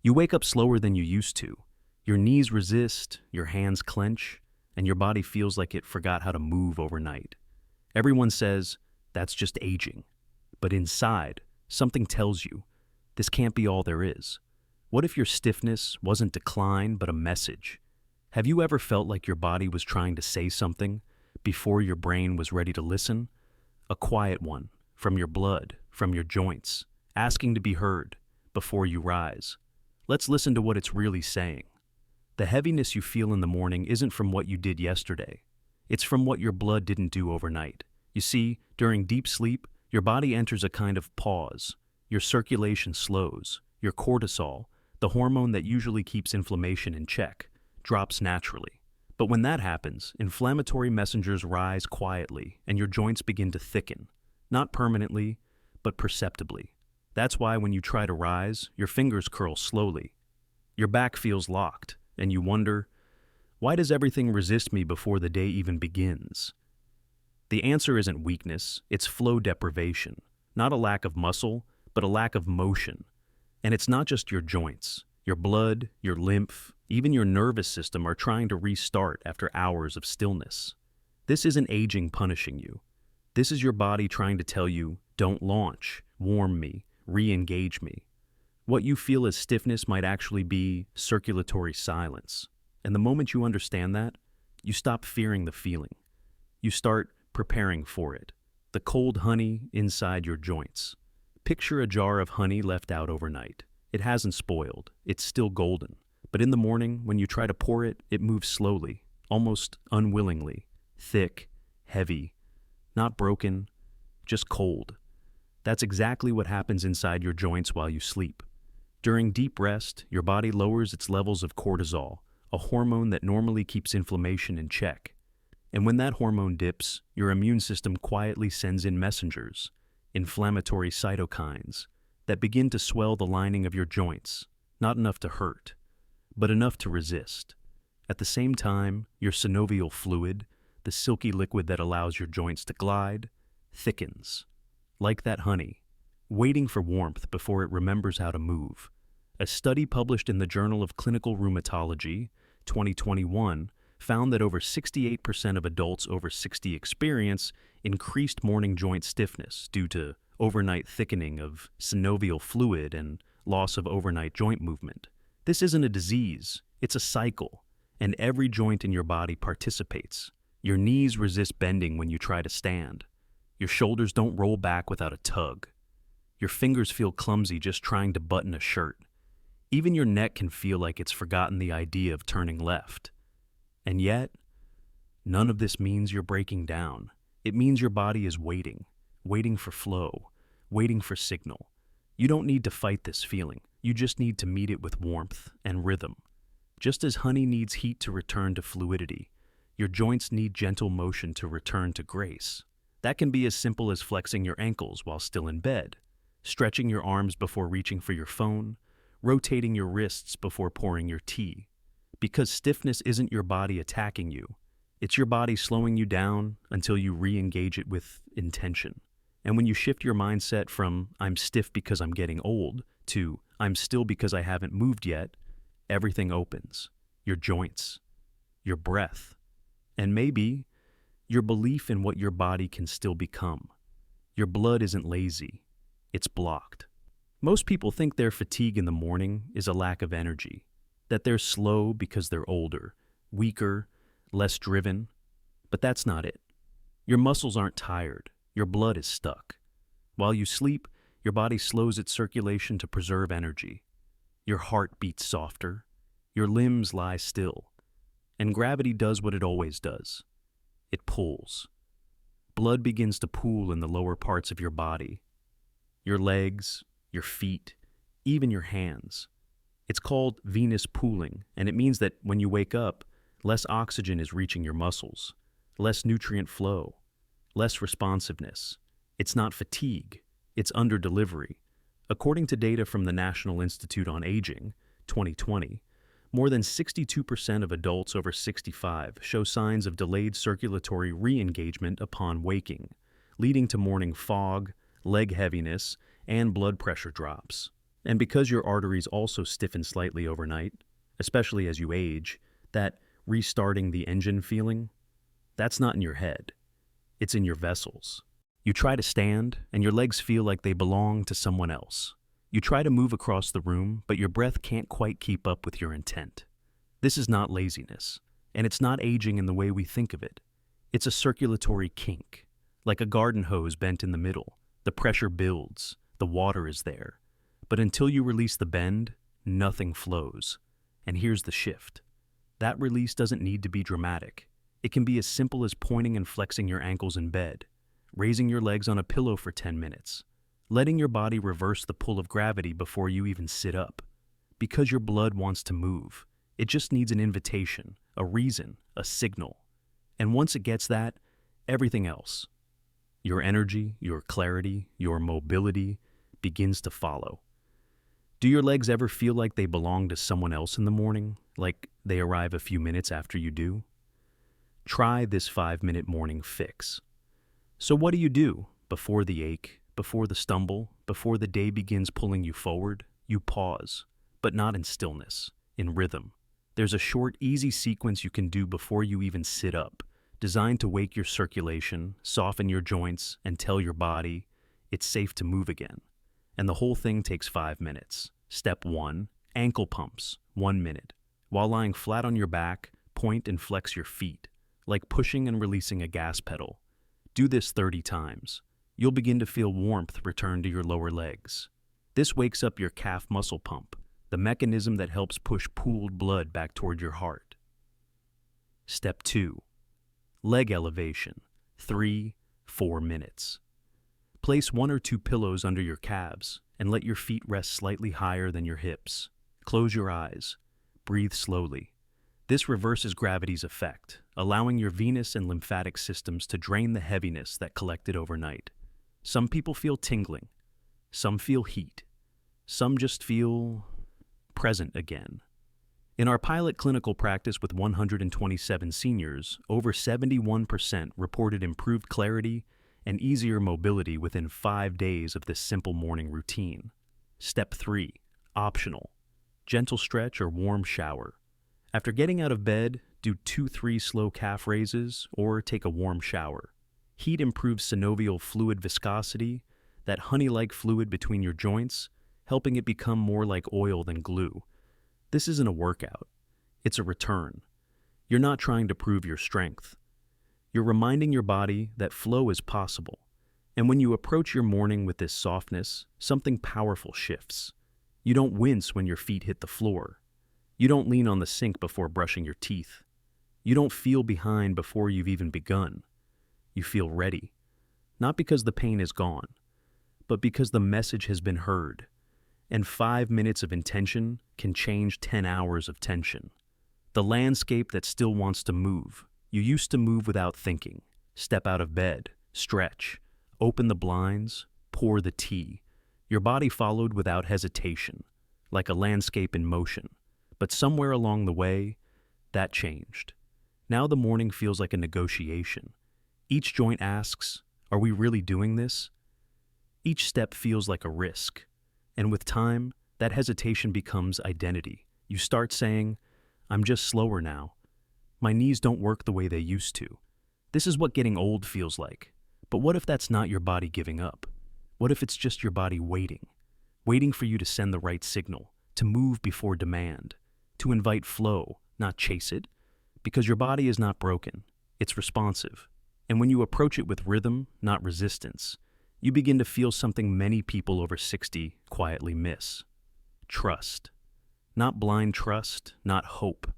You wake up slower than you used to. Your knees resist, your hands clench, and your body feels like it forgot how to move overnight. Everyone says, that's just aging. But inside, something tells you, this can't be all there is. What if your stiffness wasn't decline, but a message? Have you ever felt like your body was trying to say something before your brain was ready to listen? A quiet one, from your blood, from your joints, asking to be heard before you rise. Let's listen to what it's really saying. The heaviness you feel in the morning isn't from what you did yesterday. It's from what your blood didn't do overnight. You see, during deep sleep, your body enters a kind of pause. Your circulation slows. Your cortisol, the hormone that usually keeps inflammation in check, drops naturally. But when that happens, inflammatory messengers rise quietly and your joints begin to thicken. Not permanently, but perceptibly. That's why when you try to rise, your fingers curl slowly. Your back feels locked, and you wonder, why does everything resist me before the day even begins? The answer isn't weakness, it's flow deprivation. Not a lack of muscle, but a lack of motion. And it's not just your joints. Your blood, your lymph, even your nervous system are trying to restart after hours of stillness. This isn't aging punishing you. This is your body trying to tell you, don't launch, warm me, re-engage me. What you feel as stiffness might actually be circulatory silence. And the moment you understand that, you stop fearing the feeling. You start preparing for it. The cold honey inside your joints. Picture a jar of honey left out overnight. It hasn't spoiled. It's still golden. But in the morning, when you try to pour it, it moves slowly, almost unwillingly. Thick, heavy, not broken, just cold. That's exactly what happens inside your joints while you sleep. During deep rest, your body lowers its levels of cortisol, a hormone that normally keeps inflammation in check. And when that hormone dips, your immune system quietly sends in messengers, inflammatory cytokines, that begin to swell the lining of your joints, not enough to hurt, but enough to resist. At the same time, your synovial fluid, the silky liquid that allows your joints to glide, thickens. Like that honey, waiting for warmth before it remembers how to move. A study published in the Journal of Clinical Rheumatology, 2021, found that over 68% of adults over 60 experience increased morning joint stiffness due to overnight thickening of synovial fluid and loss of overnight joint movement. This isn't a disease, it's a cycle, and every joint in your body participates. Your knees resist bending when you try to stand. Your shoulders don't roll back without a tug. Your fingers feel clumsy just trying to button a shirt. Even your neck can feel like it's forgotten the idea of turning left. And yet, none of this means you're breaking down. It means your body is waiting for flow, waiting for signal. You don't need to fight this feeling. You just need to meet it with warmth and rhythm. Just as honey needs heat to return to fluidity, your joints need gentle motion to return to grace. That can be as simple as flexing your ankles while still in bed, stretching your arms before reaching for your phone, rotating your wrists before pouring your tea. Because stiffness isn't your body attacking you. It's your body slowing you down until you re-engage it with intention. And when you shift your mindset from I'm stiff because I'm getting old to I'm still because I haven't moved yet, everything opens. Your joints, your breath, and maybe your belief in what your body can still become. Your blood isn't lazy, it's blocked. Most people think their fatigue in the morning is a lack of energy, that they're slow because they're older, weaker, less driven, but that's not it. Your muscles aren't tired, your blood is stuck. While you sleep, your body slows its circulation to preserve energy. Your heart beats softer, your limbs lie still, and gravity does what it always does. It pulls. Blood begins to pool in the lower parts of your body, your legs, your feet, even your hands. It's called venous pooling, and it means that when you wake up, less oxygen is reaching your muscles, less nutrient flow, less responsiveness. It's not fatigue, it's under-delivery. According to data from the National Institute on Aging, 2020, more than 62% of adults over 65 show signs of delayed circulatory re-engagement upon waking, leading to morning fog, leg heaviness, and blood pressure drops. And because your arteries also stiffen slightly overnight, especially as you age, that restarting the engine feeling, that's not in your head. It's in your vessels. You try to stand, and your legs feel like they belong to someone else. You try to move across the room, but your breath can't quite keep up with your intent. This is not laziness, and it's not aging in the way we think of it. It's a circulatory kink, like a garden hose bent in the middle. The pressure builds, the water is there. But until you release the bend, nothing flows. And here's the shift. That release doesn't need to be dramatic. It can be as simple as pointing and flexing your ankles in bed, raising your legs on a pillow for 10 minutes, letting your body reverse the pull of gravity before you even sit up. Because your blood wants to move. It just needs an invitation, a reason, a signal. And once it gets that, everything else, your energy, your clarity, your mobility, begins to follow. Do your legs ever feel like they belong to someone else in the morning, like they arrive a few minutes after you do? Try this 5-minute morning fix. So what do you do before the ache, before the stumble, before the day begins pulling you forward? You pause, but not in stillness, in rhythm. There's a short, easy sequence you can do before you even sit up, designed to wake your circulation, soften your joints, and tell your body it's safe to move again. And the whole thing takes 5 minutes. Step 1, ankle pumps, 1 minute. While lying flat on your back, point and flex your feet, like pushing and releasing a gas pedal. Do this 30 times. You'll begin to feel warmth return to your lower legs. This wakes up your calf muscle pump, the mechanism that helps push pooled blood back toward your heart. Step 2, leg elevation, 3-4 minutes. Place 1 or 2 pillows under your calves and let your feet rest slightly higher than your hips. Close your eyes. Breathe slowly. This reverses gravity's effect, allowing your venous and lymphatic systems to drain the heaviness that collected overnight. Some people feel tingling. Some feel heat. Some just feel present again. In our pilot clinical practice with 127 seniors, over 71% reported improved clarity and easier mobility within 5 days of this simple morning routine. Step 3, optional. Gentle stretch or warm shower. After getting out of bed, do 2-3 slow calf raises or take a warm shower. Heat improves synovial fluid viscosity, that honey-like fluid between your joints, helping it become more like oil than glue. This isn't a workout. It's a return. You're not trying to prove your strength. You're reminding your body that flow is possible. And when you approach your morning with this softness, something powerful shifts. You don't wince when your feet hit the floor. You don't lean on the sink before brushing your teeth. You don't feel behind before you've even begun. You feel ready. Not because the pain is gone, but because the message has been heard. And 5 minutes of intention can change 10 hours of tension. The landscape that still wants to move. You used to move without thinking. Step out of bed, stretch, open the blinds, pour the tea. Your body followed without hesitation, like a landscape in motion. But somewhere along the way, that changed. Now the morning feels like a negotiation. Each joint asks, are we really doing this? Each step feels like a risk. And with time, that hesitation becomes identity. You start saying, I'm just slower now. My knees don't work the way they used to. This is what getting old feels like. But what if that's not your body giving up? What if it's just your body waiting? Waiting for you to send the right signal, to move before demand, to invite flow, not chase it? Because your body is not broken. It's responsive. And when you approach it with rhythm, not resistance, you begin to feel something many people over 60 quietly miss. Trust. Not blind trust, not hope,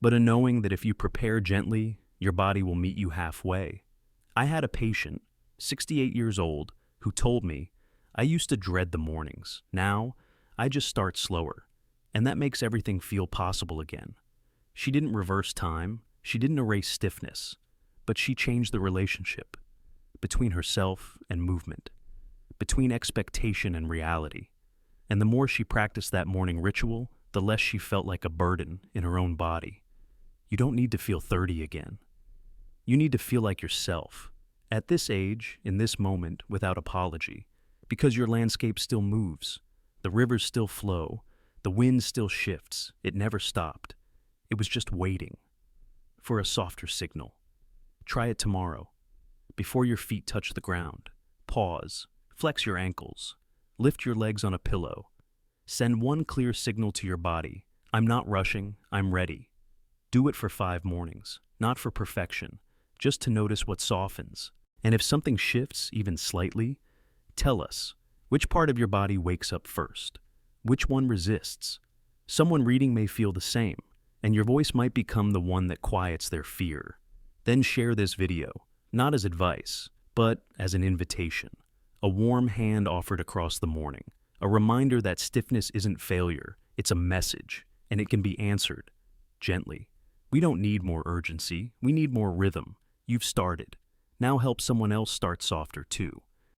but a knowing that if you prepare gently, your body will meet you halfway. I had a patient, 68 years old, who told me, I used to dread the mornings. Now, I just start slower, and that makes everything feel possible again. She didn't reverse time, she didn't erase stiffness, but she changed the relationship between herself and movement, between expectation and reality. And the more she practiced that morning ritual, the less she felt like a burden in her own body. You don't need to feel 30 again. You need to feel like yourself, at this age, in this moment, without apology, because your landscape still moves. The rivers still flow. The wind still shifts. It never stopped. It was just waiting for a softer signal. Try it tomorrow. Before your feet touch the ground, pause, flex your ankles, lift your legs on a pillow. Send one clear signal to your body. I'm not rushing, I'm ready. Do it for 5 mornings, not for perfection, just to notice what softens. And if something shifts, even slightly, tell us, which part of your body wakes up first? Which one resists? Someone reading may feel the same, and your voice might become the one that quiets their fear. Then share this video, not as advice, but as an invitation. A warm hand offered across the morning. A reminder that stiffness isn't failure, it's a message, and it can be answered gently. We don't need more urgency, we need more rhythm. You've started. Now help someone else start softer too.